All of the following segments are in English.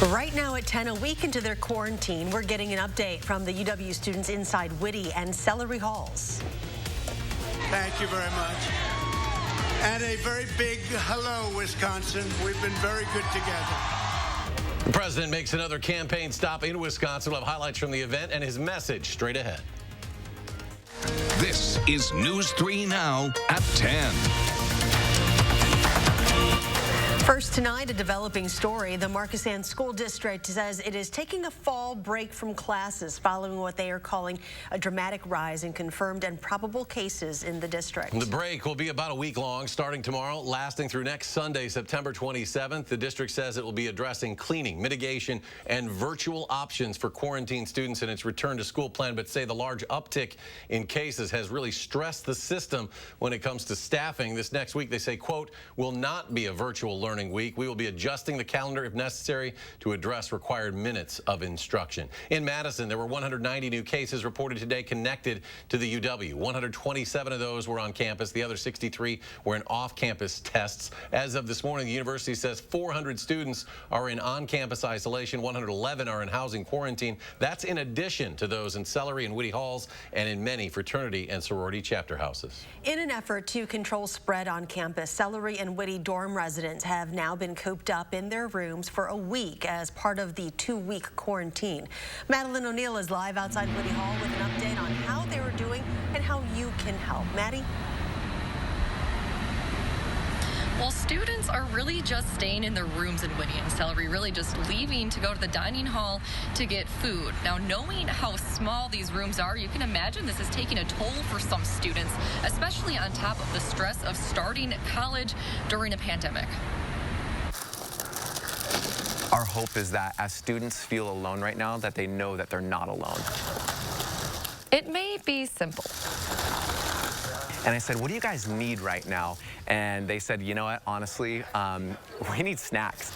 Right now at 10, a week into their quarantine, we're getting an update from the UW students inside Whitty and Celery Halls. Thank you very much. And a very big hello, Wisconsin. We've been very good together. The president makes another campaign stop in Wisconsin. We'll have highlights from the event and his message straight ahead. This is News 3 Now at 10. First tonight, a developing story. The Marcus Ann School District says it is taking a fall break from classes following what they are calling a dramatic rise in confirmed and probable cases in the district. The break will be about a week long, starting tomorrow, lasting through next Sunday, September 27th. The district says it will be addressing cleaning, mitigation, and virtual options for quarantine students in its return to school plan, but say the large uptick in cases has really stressed the system when it comes to staffing. This next week, they say, quote, will not be a virtual learning week. We will be adjusting the calendar if necessary to address required minutes of instruction. In Madison, there were 190 new cases reported today connected to the UW. 127 of those were on campus. The other 63 were in off-campus tests. As of this morning, the university says 400 students are in on-campus isolation. 111 are in housing quarantine. That's in addition to those in Celery and Whitty Halls and in many fraternity and sorority chapter houses. In an effort to control spread on campus, Celery and Whitty dorm residents have now been cooped up in their rooms for a week as part of the 2-week quarantine. Madeline O'Neill is live outside Whitty Hall with an update on how they were doing and how you can help. Maddie? Well, students are really just staying in their rooms in Whitty and Celery, really just leaving to go to the dining hall to get food. Now, knowing how small these rooms are, you can imagine this is taking a toll for some students, especially on top of the stress of starting college during a pandemic. Our hope is that as students feel alone right now, that they know that they're not alone. It may be simple. And I said, what do you guys need right now? And they said, you know what, honestly, we need snacks.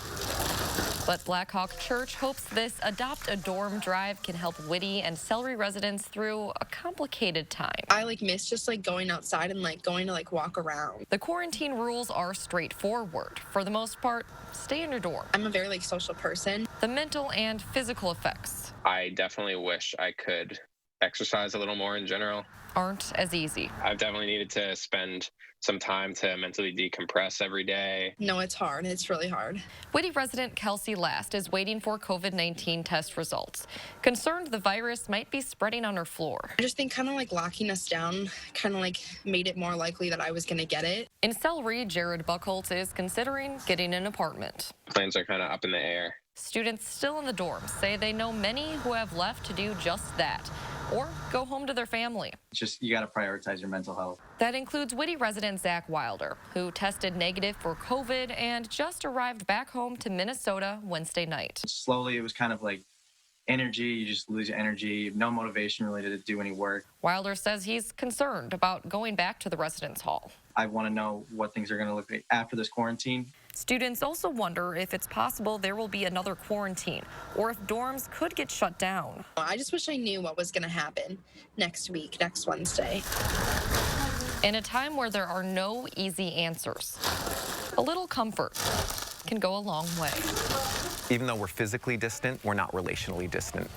But Black Hawk Church hopes this Adopt a Dorm drive can help Whitty and Celery residents through a complicated time. I miss just going outside and going to walk around. The quarantine rules are straightforward. For the most part, stay in your dorm. I'm a very social person. The mental and physical effects. I definitely wish I could exercise a little more in general. Aren't as easy. I've definitely needed to spend some time to mentally decompress every day. No, it's hard. It's really hard. Whitty resident Kelsey Last is waiting for COVID-19 test results. Concerned the virus might be spreading on her floor. I just think locking us down made it more likely that I was going to get it. In Celery, Jared Buckholtz is considering getting an apartment. Plans are kind of up in the air. Students still in the dorms say they know many who have left to do just that, or go home to their family. You got to prioritize your mental health. That includes Whitty resident Zach Wilder, who tested negative for COVID and just arrived back home to Minnesota Wednesday night. Slowly, it was kind of like energy. You just lose your energy, no motivation really to do any work. Wilder says he's concerned about going back to the residence hall. I want to know what things are going to look like after this quarantine. Students also wonder if it's possible there will be another quarantine or if dorms could get shut down. I just wish I knew what was going to happen next week, next Wednesday. In a time where there are no easy answers, a little comfort can go a long way. Even though we're physically distant, we're not relationally distant.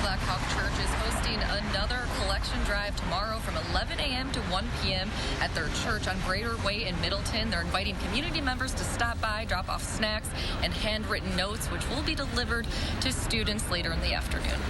Black Hawk Church is hosting another collection drive tomorrow from 11 a.m. to 1 p.m. at their church on Brader Way in Middleton. They're inviting community members to stop by, drop off snacks and handwritten notes, which will be delivered to students later in the afternoon.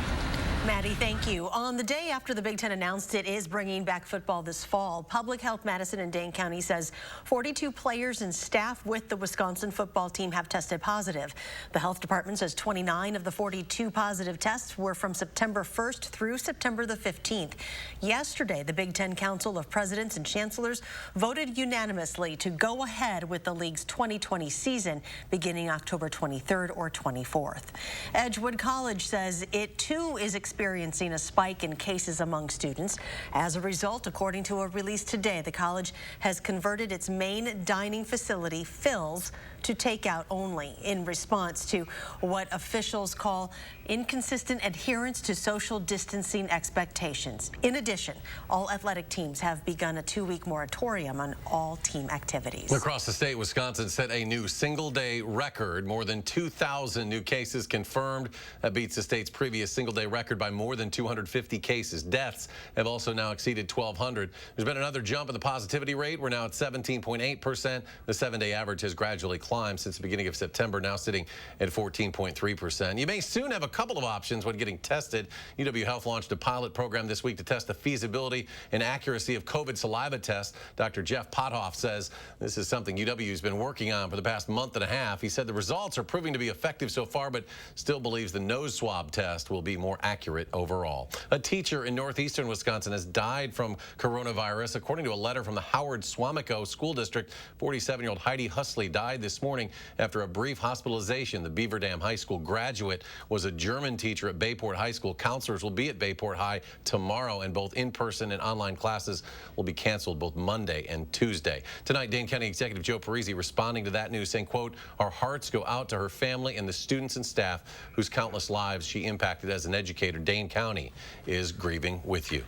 Maddie, thank you. On the day after the Big Ten announced it is bringing back football this fall, Public Health Madison and Dane County says 42 players and staff with the Wisconsin football team have tested positive. The health department says 29 of the 42 positive tests were from September 1st through September the 15th. Yesterday, the Big Ten Council of Presidents and Chancellors voted unanimously to go ahead with the league's 2020 season beginning October 23rd or 24th. Edgewood College says it too is experiencing a spike in cases among students. As a result, according to a release today, the college has converted its main dining facility, Phil's, to takeout only in response to what officials call inconsistent adherence to social distancing expectations. In addition, all athletic teams have begun a 2-week moratorium on all team activities. Across the state, Wisconsin set a new single-day record. More than 2,000 new cases confirmed. That beats the state's previous single-day record by more than 250 cases. Deaths have also now exceeded 1,200. There's been another jump in the positivity rate. We're now at 17.8%. The 7-day average has gradually climbed since the beginning of September, now sitting at 14.3%. You may soon have a couple of options when getting tested. UW Health launched a pilot program this week to test the feasibility and accuracy of COVID saliva tests. Dr. Jeff Pothoff says this is something UW has been working on for the past month and a half. He said the results are proving to be effective so far, but still believes the nose swab test will be more accurate overall. A teacher in northeastern Wisconsin has died from coronavirus. According to a letter from the Howard Swamico School District, 47-year-old Heidi Husley died this morning after a brief hospitalization. The Beaver Dam High School graduate was a German teacher at Bayport High School. Counselors will be at Bayport High tomorrow, and both in-person and online classes will be canceled both Monday and Tuesday. Tonight, Dane County Executive Joe Parisi responding to that news, saying, quote, "Our hearts go out to her family and the students and staff whose countless lives she impacted as an educator. Dane County is grieving with you."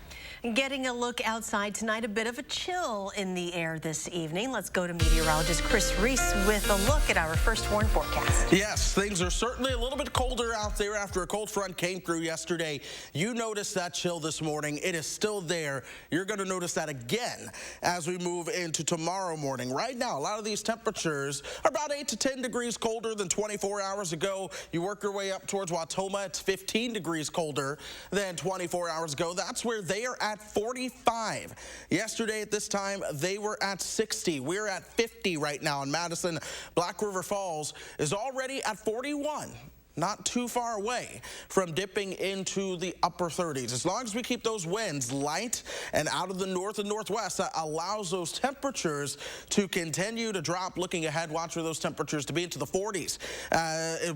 Getting a look outside tonight, a bit of a chill in the air this evening. Let's go to meteorologist Chris Reese with a look at our first warn forecast. Yes, things are certainly a little bit colder out there after a cold front came through yesterday. You noticed that chill this morning. It is still there. You're going to notice that again as we move into tomorrow morning. Right now, a lot of these temperatures are about 8 to 10 degrees colder than 24 hours ago. You work your way up towards Wautoma, it's 15 degrees colder than 24 hours ago. That's where they are at 45. Yesterday at this time, they were at 60. We're at 50 right now in Madison. Black River Falls is already at 41. Not too far away from dipping into the upper 30s. As long as we keep those winds light and out of the north and northwest, that allows those temperatures to continue to drop. Looking ahead, watch for those temperatures to be into the 40s.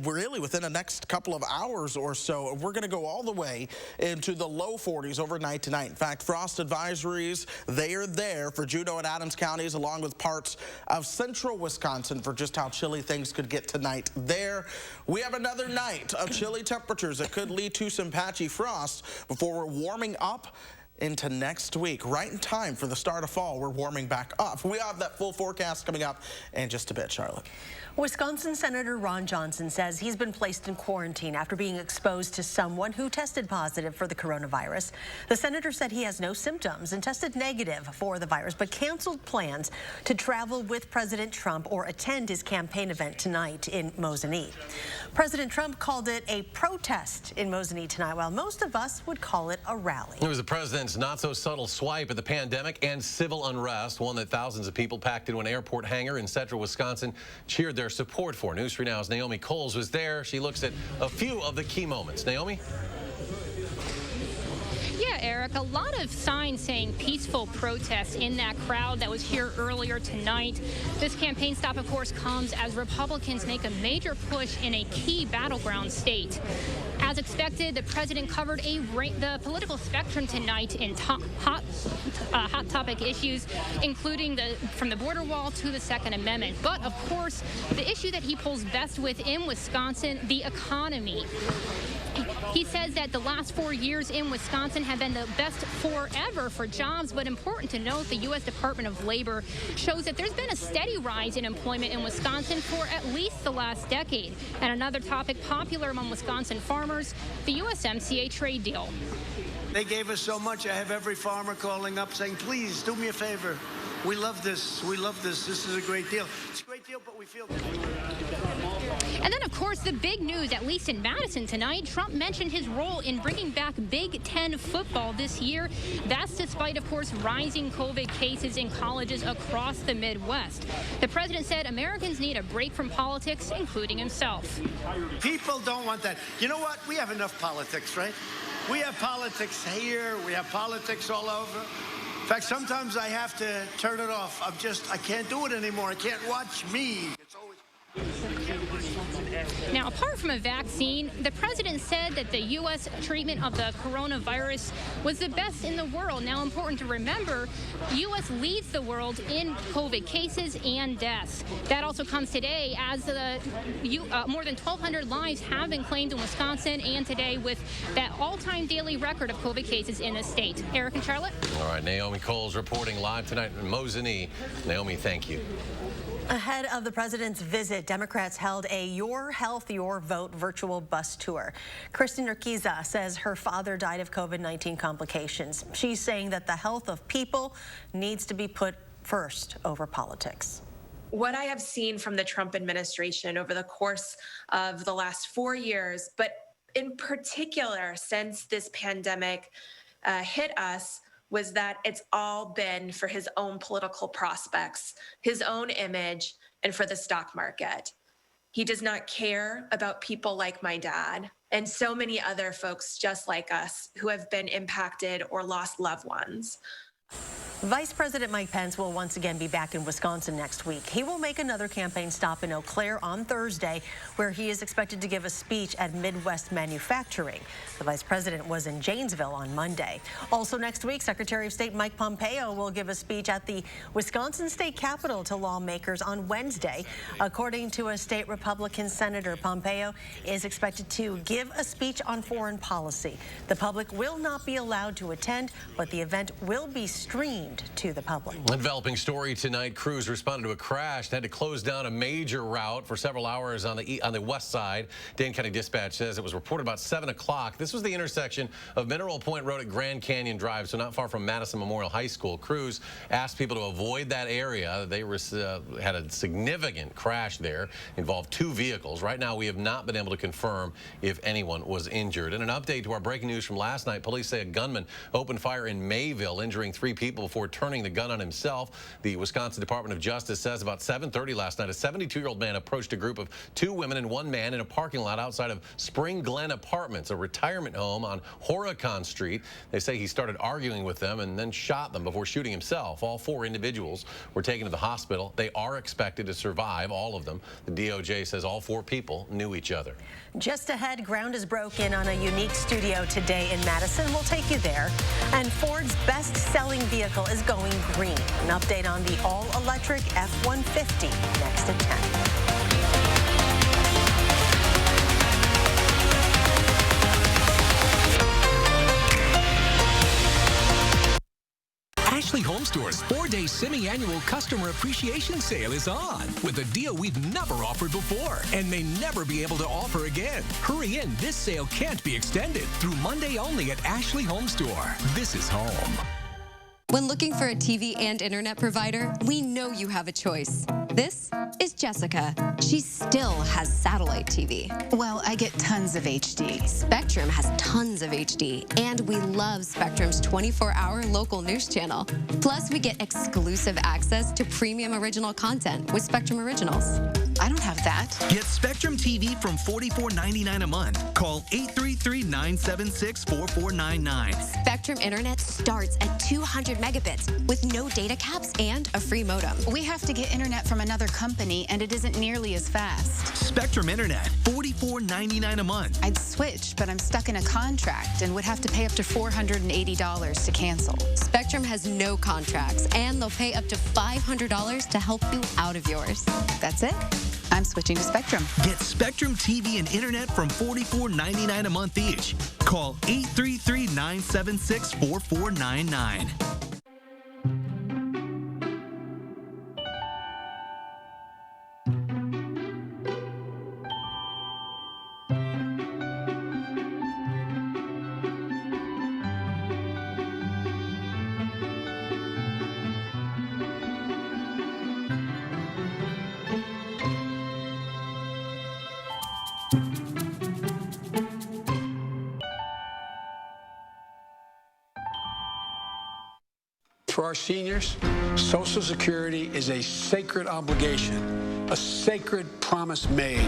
Really within the next couple of hours or so, we're going to go all the way into the low 40s overnight tonight. In fact, frost advisories, they are there for Juneau and Adams counties, along with parts of central Wisconsin for just how chilly things could get tonight there. We have another night of chilly temperatures that could lead to some patchy frost before we're warming up into next week. Right in time for the start of fall, we're warming back up. We have that full forecast coming up in just a bit, Charlotte. Wisconsin Senator Ron Johnson says he's been placed in quarantine after being exposed to someone who tested positive for the coronavirus. The senator said he has no symptoms and tested negative for the virus, but canceled plans to travel with President Trump or attend his campaign event tonight in Mosinee. President Trump called it a protest in Mosinee tonight, while most of us would call it a rally. It was the president's not-so-subtle swipe at the pandemic and civil unrest, one that thousands of people packed into an airport hangar in central Wisconsin cheered their support for. News 3 Now's Naomi Coles was there. She looks at a few of the key moments. Naomi? Yeah, Eric, a lot of signs saying peaceful protest in that crowd that was here earlier tonight. This campaign stop, of course, comes as Republicans make a major push in a key battleground state. As expected, the president covered the political spectrum tonight in hot topic issues, including from the border wall to the Second Amendment. But, of course, the issue that he pulls best with in Wisconsin, the economy. He says that the last 4 years in Wisconsin have been the best forever for jobs, but important to note, the U.S. Department of Labor shows that there's been a steady rise in employment in Wisconsin for at least the last decade. And another topic popular among Wisconsin farmers, the USMCA trade deal. They gave us so much. I have every farmer calling up saying, please do me a favor. We love this. We love this. This is a great deal. It's a great deal, but we feel... And then, of course, the big news, at least in Madison tonight, Trump mentioned his role in bringing back Big Ten football this year. That's despite, of course, rising COVID cases in colleges across the Midwest. The president said Americans need a break from politics, including himself. People don't want that. You know what? We have enough politics, right? We have politics here. We have politics all over. In fact, sometimes I have to turn it off. I can't do it anymore. I can't watch me. It's always... Now, apart from a vaccine, the president said that the U.S. treatment of the coronavirus was the best in the world. Now, important to remember, U.S. leads the world in COVID cases and deaths. That also comes today as more than 1,200 lives have been claimed in Wisconsin, and today with that all-time daily record of COVID cases in the state. Eric and Charlotte? All right, Naomi Coles reporting live tonight in Mosinee. Naomi, thank you. Ahead of the president's visit, Democrats held a Your Health, Your Vote virtual bus tour. Kristen Urquiza says her father died of COVID-19 complications. She's saying that the health of people needs to be put first over politics. What I have seen from the Trump administration over the course of the last 4 years, but in particular since this pandemic hit us, was that it's all been for his own political prospects, his own image, and for the stock market. He does not care about people like my dad and so many other folks just like us who have been impacted or lost loved ones. Vice President Mike Pence will once again be back in Wisconsin next week. He will make another campaign stop in Eau Claire on Thursday, where he is expected to give a speech at Midwest Manufacturing. The vice president was in Janesville on Monday. Also next week, Secretary of State Mike Pompeo will give a speech at the Wisconsin State Capitol to lawmakers on Wednesday. According to a state Republican senator, Pompeo is expected to give a speech on foreign policy. The public will not be allowed to attend, but the event will be streamed to the public. Enveloping story tonight. Crews responded to a crash and had to close down a major route for several hours on the west side. Dane County Dispatch says it was reported about 7 o'clock. This was the intersection of Mineral Point Road at Grand Canyon Drive, so not far from Madison Memorial High School. Crews asked people to avoid that area. They had a significant crash there, involved 2 vehicles. Right now, we have not been able to confirm if anyone was injured. And an update to our breaking news from last night. Police say a gunman opened fire in Mayville, injuring 3 people before turning the gun on himself. The Wisconsin Department of Justice says about 7:30 last night, a 72-year-old man approached a group of 2 women and 1 man in a parking lot outside of Spring Glen Apartments, a retirement home on Horicon Street. They say he started arguing with them and then shot them before shooting himself. All 4 individuals were taken to the hospital. They are expected to survive, all of them. The DOJ says all 4 people knew each other. Just ahead, ground is broken on a unique studio today in Madison. We'll take you there. And Ford's best-selling vehicle is going green. An update on the all-electric F-150 next at 10. Ashley Home Store's 4-day semi-annual customer appreciation sale is on with a deal we've never offered before and may never be able to offer again. Hurry in, this sale can't be extended through Monday only at Ashley Home Store. This is home. When looking for a TV and internet provider, we know you have a choice. This is Jessica. She still has satellite TV. Well, I get tons of HD. Spectrum has tons of HD, and we love Spectrum's 24-hour local news channel. Plus, we get exclusive access to premium original content with Spectrum Originals. I don't have that. Get Spectrum TV from $44.99 a month. Call 833-976-4499. Spectrum Internet starts at 200 megabits with no data caps and a free modem. We have to get internet from another company, and it isn't nearly as fast. Spectrum Internet, $44.99 a month. I'd switch, but I'm stuck in a contract and would have to pay up to $480 to cancel. Spectrum has no contracts, and they'll pay up to $500 to help you out of yours. That's it. I'm switching to Spectrum. Get Spectrum TV and internet from $44.99 a month each. Call 833-976-4499. For our seniors, Social Security is a sacred obligation, a sacred promise made.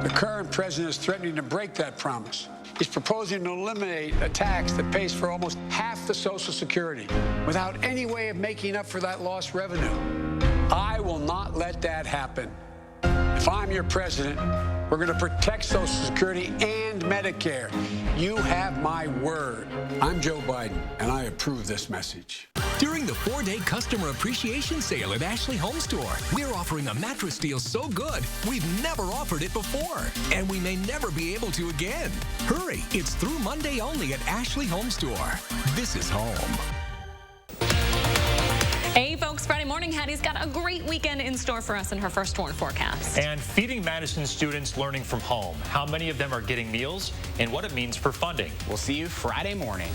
The current president is threatening to break that promise. He's proposing to eliminate a tax that pays for almost half the Social Security without any way of making up for that lost revenue. I will not let that happen. If I'm your president, we're going to protect Social Security and Medicare. You have my word. I'm Joe Biden, and I approve this message. During the 4-day customer appreciation sale at Ashley Home Store, we're offering a mattress deal so good, we've never offered it before, and we may never be able to again. Hurry, it's through Monday only at Ashley Home Store. This is home. Hey folks, Friday morning, Hattie's got a great weekend in store for us in her first warn forecast. And feeding Madison students learning from home, how many of them are getting meals, and what it means for funding. We'll see you Friday morning.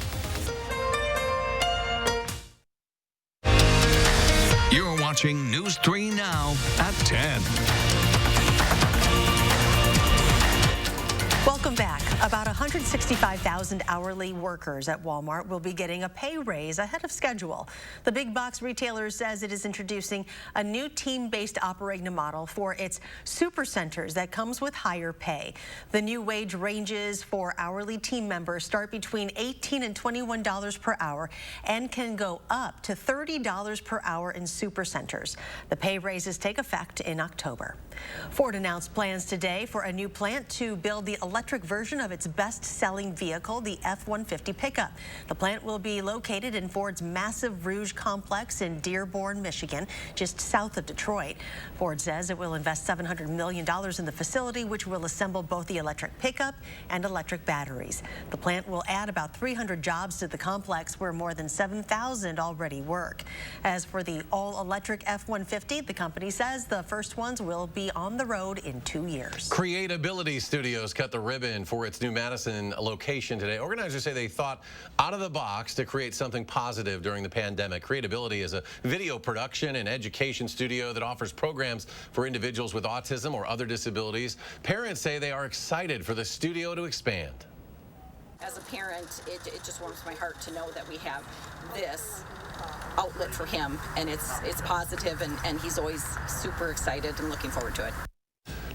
You're watching News 3 Now at 10. Welcome back. About 165,000 hourly workers at Walmart will be getting a pay raise ahead of schedule. The big box retailer says it is introducing a new team-based operating model for its supercenters that comes with higher pay. The new wage ranges for hourly team members start between $18 and $21 per hour and can go up to $30 per hour in supercenters. The pay raises take effect in October. Ford announced plans today for a new plant to build the electric version of its best-selling vehicle, the F-150 pickup. The plant will be located in Ford's massive Rouge complex in Dearborn, Michigan, just south of Detroit. Ford says it will invest $700 million in the facility, which will assemble both the electric pickup and electric batteries. The plant will add about 300 jobs to the complex, where more than 7,000 already work. As for the all-electric F-150, the company says the first ones will be on the road in 2 years. Creatability Studios cut the ribbon for its new Madison location today. Organizers say they thought out of the box to create something positive during the pandemic. Creatability is a video production and education studio that offers programs for individuals with autism or other disabilities. Parents say they are excited for the studio to expand. As a parent, it just warms my heart to know that we have this outlet for him, and it's positive, and he's always super excited and looking forward to it.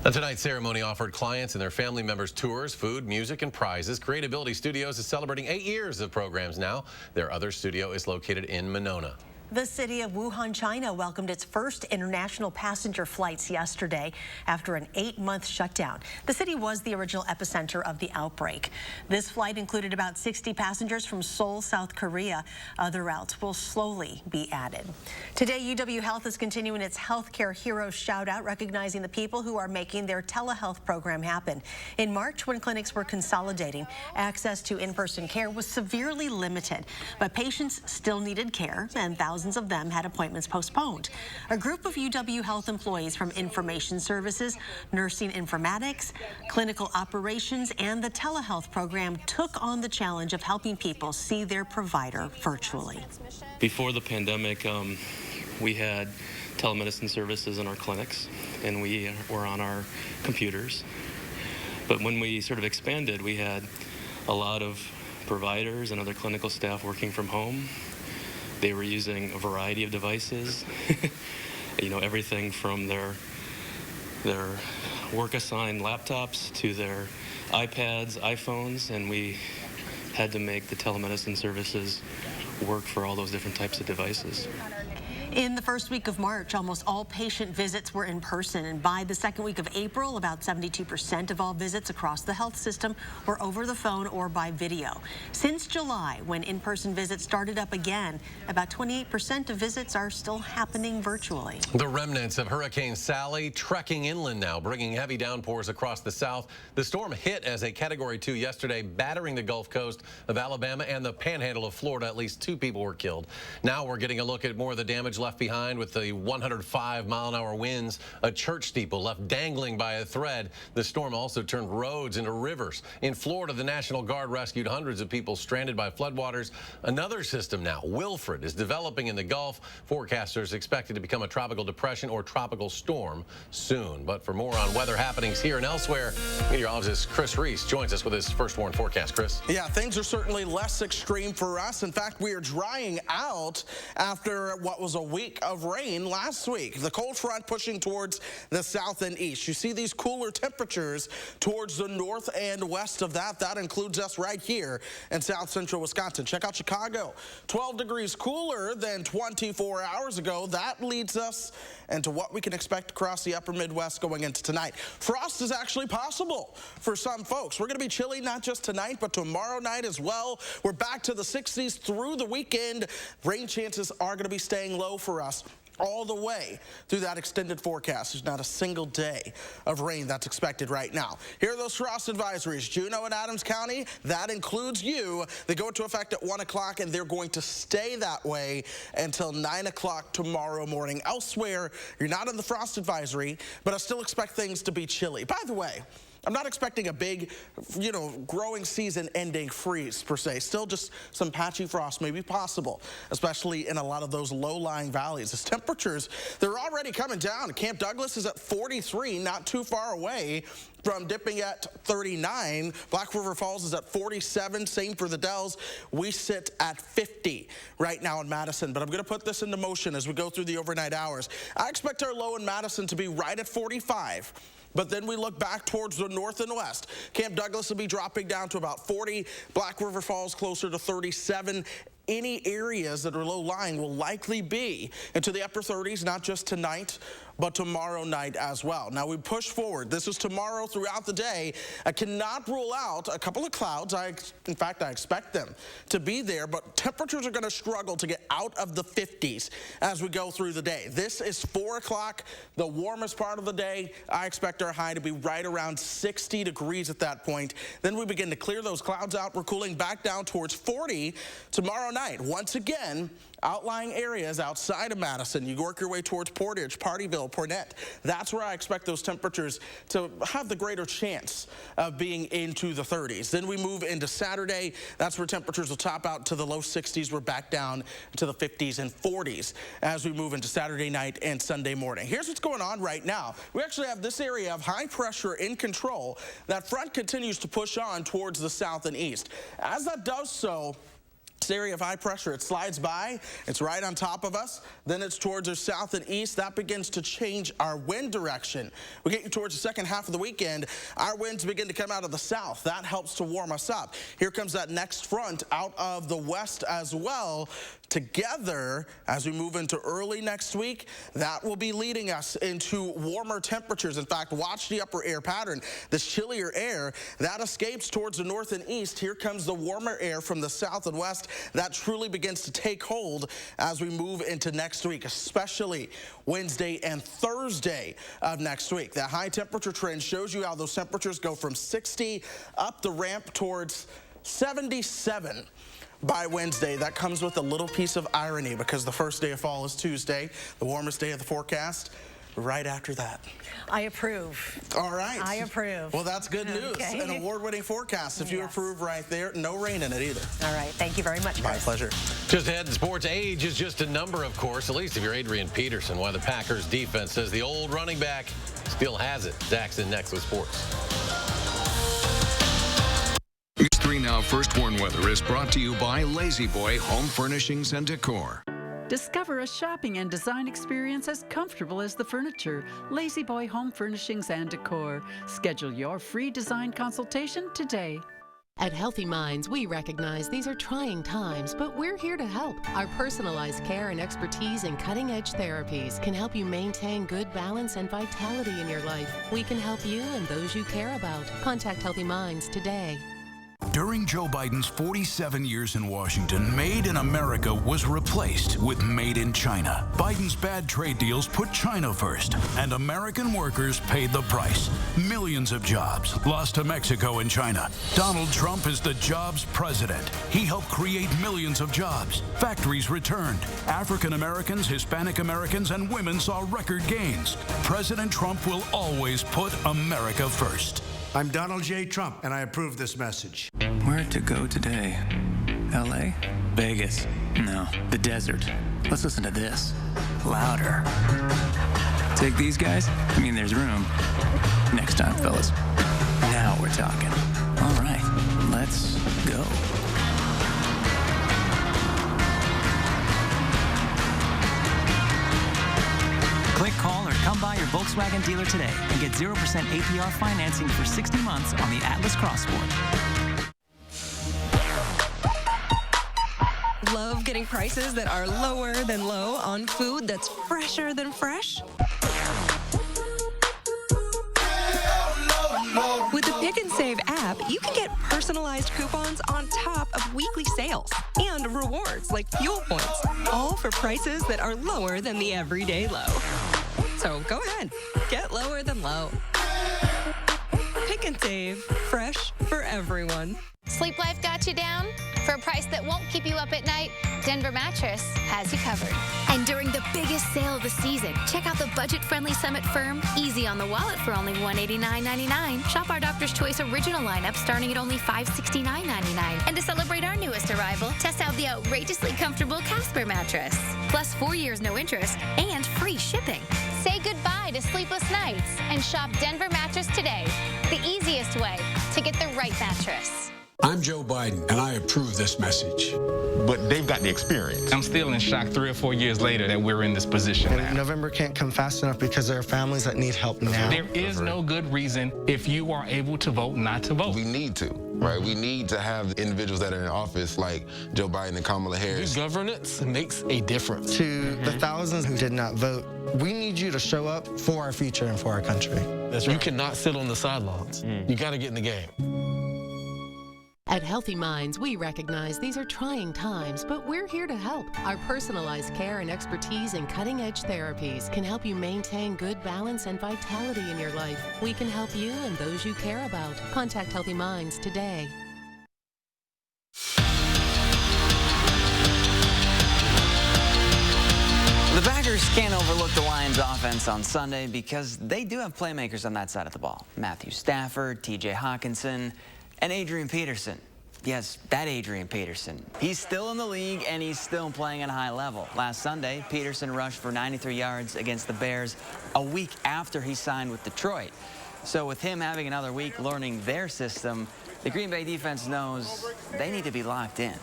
Now, tonight's ceremony offered clients and their family members tours, food, music, and prizes. Creatability Studios is celebrating 8 years of programs now. Their other studio is located in Monona. The city of Wuhan, China welcomed its first international passenger flights yesterday after an 8-month shutdown. The city was the original epicenter of the outbreak. This flight included about 60 passengers from Seoul, South Korea. Other routes will slowly be added. Today, UW Health is continuing its Healthcare Heroes shout-out, recognizing the people who are making their telehealth program happen. In March, when clinics were consolidating, access to in-person care was severely limited, but patients still needed care, and thousands of them had appointments postponed. A group of UW Health employees from information services, nursing informatics, clinical operations, and the telehealth program took on the challenge of helping people see their provider virtually. Before the pandemic, we had telemedicine services in our clinics, and we were on our computers. But when we sort of expanded, we had a lot of providers and other clinical staff working from home. They were using a variety of devices, you know, everything from their work-assigned laptops to their iPads, iPhones, and we had to make the telemedicine services work for all those different types of devices. In the first week of March, almost all patient visits were in person, and by the second week of April, about 72% of all visits across the health system were over the phone or by video. Since July, when in-person visits started up again, about 28% of visits are still happening virtually. The remnants of Hurricane Sally trekking inland now, bringing heavy downpours across the south. The storm hit as a Category 2 yesterday, battering the Gulf Coast of Alabama and the panhandle of Florida. At least 2 people were killed. Now we're getting a look at more of the damage left behind with the 105-mile-an-hour winds. A church steeple left dangling by a thread. The storm also turned roads into rivers. In Florida, the National Guard rescued hundreds of people stranded by floodwaters. Another system now, Wilfred, is developing in the Gulf. Forecasters expect it to become a tropical depression or tropical storm soon. But for more on weather happenings here and elsewhere, meteorologist Chris Reese joins us with his first warn forecast. Chris? Yeah, things are certainly less extreme for us. In fact, we are drying out after what was a week of rain last week. The cold front pushing towards the south and east. You see these cooler temperatures towards the north and west of that. That includes us right here in south central Wisconsin. Check out Chicago. 12 degrees cooler than 24 hours ago. That leads us and to what we can expect across the upper Midwest going into tonight. Frost is actually possible for some folks. We're going to be chilly not just tonight, but tomorrow night as well. We're back to the 60s through the weekend. Rain chances are going to be staying low for us all the way through that extended forecast. There's not a single day of rain that's expected right now. Here are those frost advisories. Juneau and Adams County, that includes you. They go into effect at 1 o'clock, and they're going to stay that way until 9 o'clock tomorrow morning. Elsewhere, you're not in the frost advisory, but I still expect things to be chilly. By the way, I'm not expecting a big, growing season ending freeze per se. Still just some patchy frost may be possible, especially in a lot of those low-lying valleys. As temperatures, they're already coming down. Camp Douglas is at 43, not too far away from dipping at 39. Black River Falls is at 47, same for the Dells. We sit at 50 right now in Madison, but I'm gonna put this into motion as we go through the overnight hours. I expect our low in Madison to be right at 45. But then we look back towards the north and west. Camp Douglas will be dropping down to about 40. Black River Falls closer to 37. Any areas that are low-lying will likely be into the upper 30s, not just tonight, but tomorrow night as well. Now we push forward. This is tomorrow throughout the day. I cannot rule out a couple of clouds. In fact, I expect them to be there, but temperatures are going to struggle to get out of the 50s as we go through the day. This is 4 o'clock, the warmest part of the day. I expect our high to be right around 60 degrees at that point. Then we begin to clear those clouds out. We're cooling back down towards 40 tomorrow night. Once again, outlying areas outside of Madison, you work your way towards Portage, Partyville, Portnet. That's where I expect those temperatures to have the greater chance of being into the 30s. Then we move into Saturday. That's where temperatures will top out to the low 60s. We're back down to the 50s and 40s as we move into Saturday night and Sunday morning. Here's what's going on right now. We actually have this area of high pressure in control. That front continues to push on towards the south and east. As that does so, this area of high pressure, it slides by, it's right on top of us, then it's towards our south and east. That begins to change our wind direction. We get towards the second half of the weekend, our winds begin to come out of the south. That helps to warm us up. Here comes that next front out of the west as well. Together, as we move into early next week, that will be leading us into warmer temperatures. In fact, watch the upper air pattern. This chillier air, that escapes towards the north and east. Here comes the warmer air from the south and west. That truly begins to take hold as we move into next week, especially Wednesday and Thursday of next week. That high temperature trend shows you how those temperatures go from 60 up the ramp towards 77. By Wednesday. That comes with a little piece of irony because the first day of fall is Tuesday, the warmest day of the forecast. Right after that. I approve. All right. I approve. Well, that's good news. Okay. An award-winning forecast. If you approve right there, no rain in it either. All right. Thank you very much, Chris. My pleasure. Just ahead in sports, age is just a number, of course, at least if you're Adrian Peterson. Why the Packers defense says the old running back still has it. Jackson next with sports. News 3 Now First Warn Weather is brought to you by Lazy Boy Home Furnishings and Decor. Discover a shopping and design experience as comfortable as the furniture. Lazy Boy Home Furnishings and Decor. Schedule your free design consultation today. At Healthy Minds, we recognize these are trying times, but we're here to help. Our personalized care and expertise in cutting-edge therapies can help you maintain good balance and vitality in your life. We can help you and those you care about. Contact Healthy Minds today. During Joe Biden's 47 years in Washington, Made in America was replaced with Made in China. Biden's bad trade deals put China first, and American workers paid the price. Millions of jobs lost to Mexico and China. Donald Trump is the jobs president. He helped create millions of jobs. Factories returned. African Americans, Hispanic Americans, and women saw record gains. President Trump will always put America first. I'm Donald J. Trump, and I approve this message. Where to go today? LA? Vegas? No, the desert. Let's listen to this. Louder. Take these guys? I mean, there's room. Next time, fellas. Now we're talking. All right, let's go. Click, call, or come by your Volkswagen dealer today and get 0% APR financing for 60 months on the Atlas Cross Sport. Love getting prices that are lower than low on food that's fresher than fresh? With the Pick and Save app, you can get personalized coupons on top of weekly sales and rewards like fuel points, all for prices that are lower than the everyday low. So go ahead, get lower than low. Pick and Save, fresh for everyone. Sleep Life got you down? For a price that won't keep you up at night, Denver Mattress has you covered. And during the biggest sale of the season, check out the budget-friendly Summit Firm, easy on the wallet for only $189.99. Shop our Doctor's Choice original lineup starting at only $569.99. And to celebrate our newest arrival, test out the outrageously comfortable Casper mattress. Plus 4 years no interest and free shipping. Say goodbye to sleepless nights and shop Denver Mattress today. The easiest way to get the right mattress. I'm Joe Biden, and I approve this message. But they've got the experience. I'm still in shock 3 or 4 years later that we're in this position now. November can't come fast enough because there are families that need help now. There is no good reason, if you are able to vote, not to vote. We need to, right? We need to have individuals that are in office like Joe Biden and Kamala Harris. Good governance makes a difference. To the thousands who did not vote, we need you to show up for our future and for our country. That's right. You cannot sit on the sidelines. You got to get in the game. At Healthy Minds, we recognize these are trying times, but we're here to help. Our personalized care and expertise in cutting-edge therapies can help you maintain good balance and vitality in your life. We can help you and those you care about. Contact Healthy Minds today. The Packers can't overlook the Lions' offense on Sunday because they do have playmakers on that side of the ball. Matthew Stafford, T.J. Hawkinson, and Adrian Peterson. Yes, that Adrian Peterson. He's still in the league, and he's still playing at a high level. Last Sunday, Peterson rushed for 93 yards against the Bears a week after he signed with Detroit. So with him having another week learning their system, the Green Bay defense knows they need to be locked in.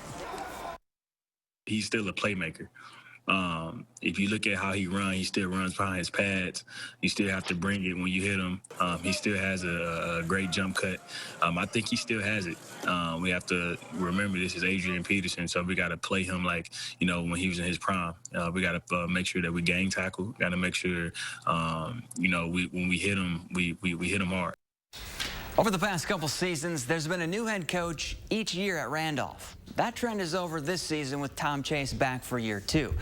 He's still a playmaker. If you look at how he runs, he still runs behind his pads. You still have to bring it when you hit him. He still has a great jump cut. I think he still has it. We have to remember this is Adrian Peterson, so we got to play him like, you know, when he was in his prime. We got to make sure that we gang tackle. Got to make sure, you know, when we hit him, we hit him hard. Over the past couple seasons, there's been a new head coach each year at Randolph. That trend is over this season with Tom Chase back for year 2.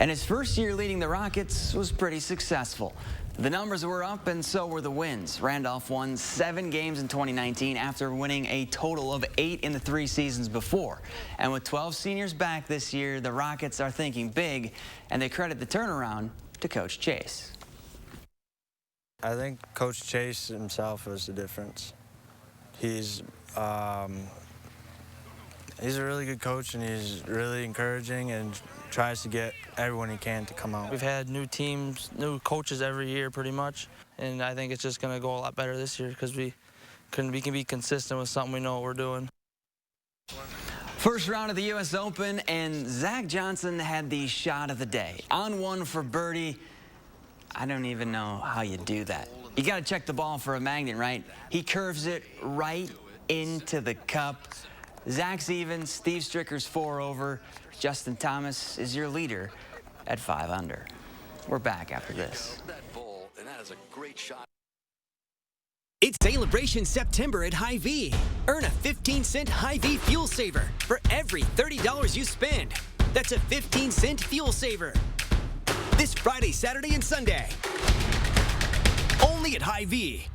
And his first year leading the Rockets was pretty successful. The numbers were up and so were the wins. Randolph won 7 games in 2019 after winning a total of 8 in the 3 seasons before. And with 12 seniors back this year, the Rockets are thinking big, and they credit the turnaround to Coach Chase. I think Coach Chase himself is the difference. He's a really good coach, and he's really encouraging and tries to get everyone he can to come out. We've had new teams, new coaches every year pretty much, and I think it's just going to go a lot better this year because we can be consistent with something we know what we're doing. First round of the U.S. Open, and Zach Johnson had the shot of the day. On one for birdie. I don't even know how you do that. You got to check the ball for a magnet, right? He curves it right into the cup. Zach's even, Steve Stricker's 4 over. Justin Thomas is your leader at 5 under. We're back after this. It's Celebration September at Hy-Vee. Earn a 15-cent Hy-Vee fuel saver for every $30 you spend. That's a 15-cent fuel saver. This Friday, Saturday, and Sunday. Only at Hy-Vee.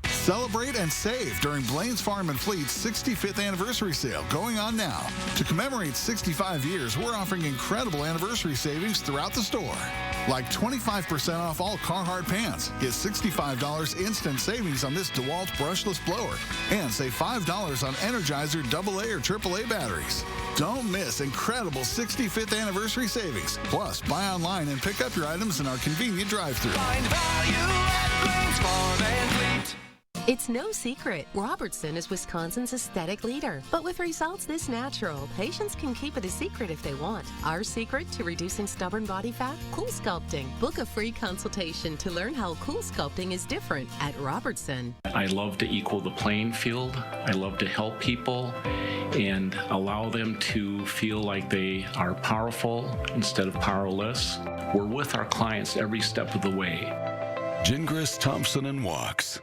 Celebrate and save during Blaine's Farm and Fleet's 65th anniversary sale going on now. To commemorate 65 years, we're offering incredible anniversary savings throughout the store. Like 25% off all Carhartt pans. Get $65 instant savings on this DeWalt brushless blower. And save $5 on Energizer AA or AAA batteries. Don't miss incredible 65th anniversary savings. Plus, buy online and pick up your items in our convenient drive-thru. Find value at Blaine's Farm and Fleet. It's no secret, Robertson is Wisconsin's aesthetic leader. But with results this natural, patients can keep it a secret if they want. Our secret to reducing stubborn body fat? Cool Sculpting. Book a free consultation to learn how Cool Sculpting is different at Robertson. I love to equal the playing field. I love to help people. and allow them to feel like they are powerful instead of powerless. We're with our clients every step of the way. Gingras, Thompson, and Walks.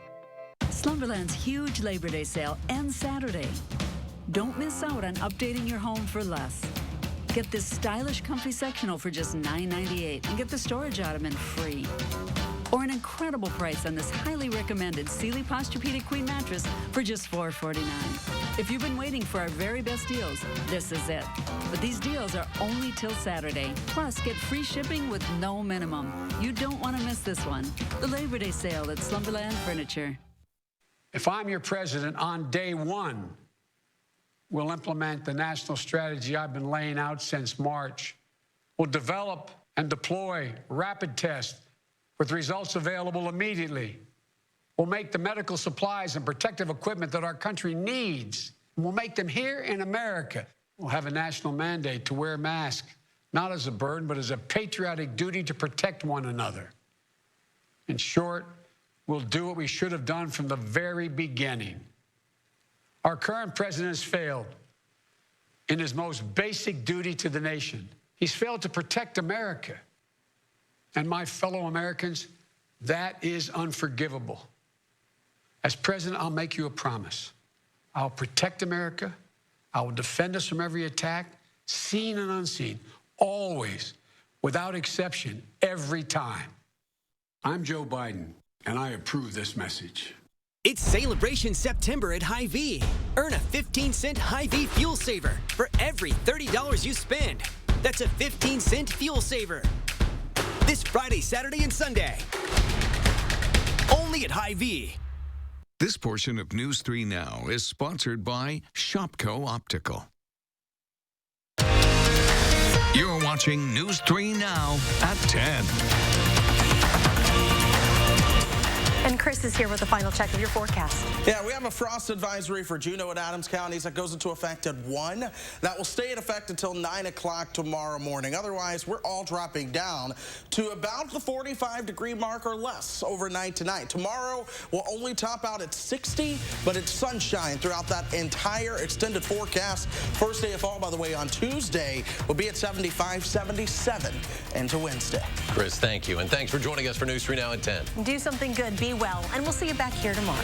Slumberland's huge Labor Day sale ends Saturday. Don't miss out on updating your home for less. Get this stylish comfy sectional for just $9.98 and get the storage ottoman free. Or an incredible price on this highly recommended Sealy Posturepedic Queen mattress for just $4.49. If you've been waiting for our very best deals, this is it. But these deals are only till Saturday. Plus, get free shipping with no minimum. You don't want to miss this one. The Labor Day sale at Slumberland Furniture. If I'm your president, on day one, we'll implement the national strategy I've been laying out since March. We'll develop and deploy rapid tests with results available immediately. We'll make the medical supplies and protective equipment that our country needs. We'll make them here in America. We'll have a national mandate to wear masks, not as a burden, but as a patriotic duty to protect one another. In short, we'll do what we should have done from the very beginning. Our current president has failed in his most basic duty to the nation. He's failed to protect America. And my fellow Americans, that is unforgivable. As president, I'll make you a promise. I'll protect America. I will defend us from every attack, seen and unseen, always, without exception, every time. I'm Joe Biden, and I approve this message. It's Celebration September at Hy-Vee. Earn a 15-cent Hy-Vee fuel saver for every $30 you spend. That's a 15-cent fuel saver. This Friday, Saturday, and Sunday. Only at Hy-Vee. This portion of News 3 Now is sponsored by Shopko Optical. You're watching News 3 Now at 10. And Chris is here with a final check of your forecast. Yeah, we have a frost advisory for Juneau and Adams counties that goes into effect at 1. That will stay in effect until 9 o'clock tomorrow morning. Otherwise, we're all dropping down to about the 45-degree mark or less overnight tonight. Tomorrow will only top out at 60, but it's sunshine throughout that entire extended forecast. First day of fall, by the way, on Tuesday will be at 75, 77 into Wednesday. Chris, thank you. And thanks for joining us for News 3 Now at 10. Do something good. Be well, and we'll see you back here tomorrow.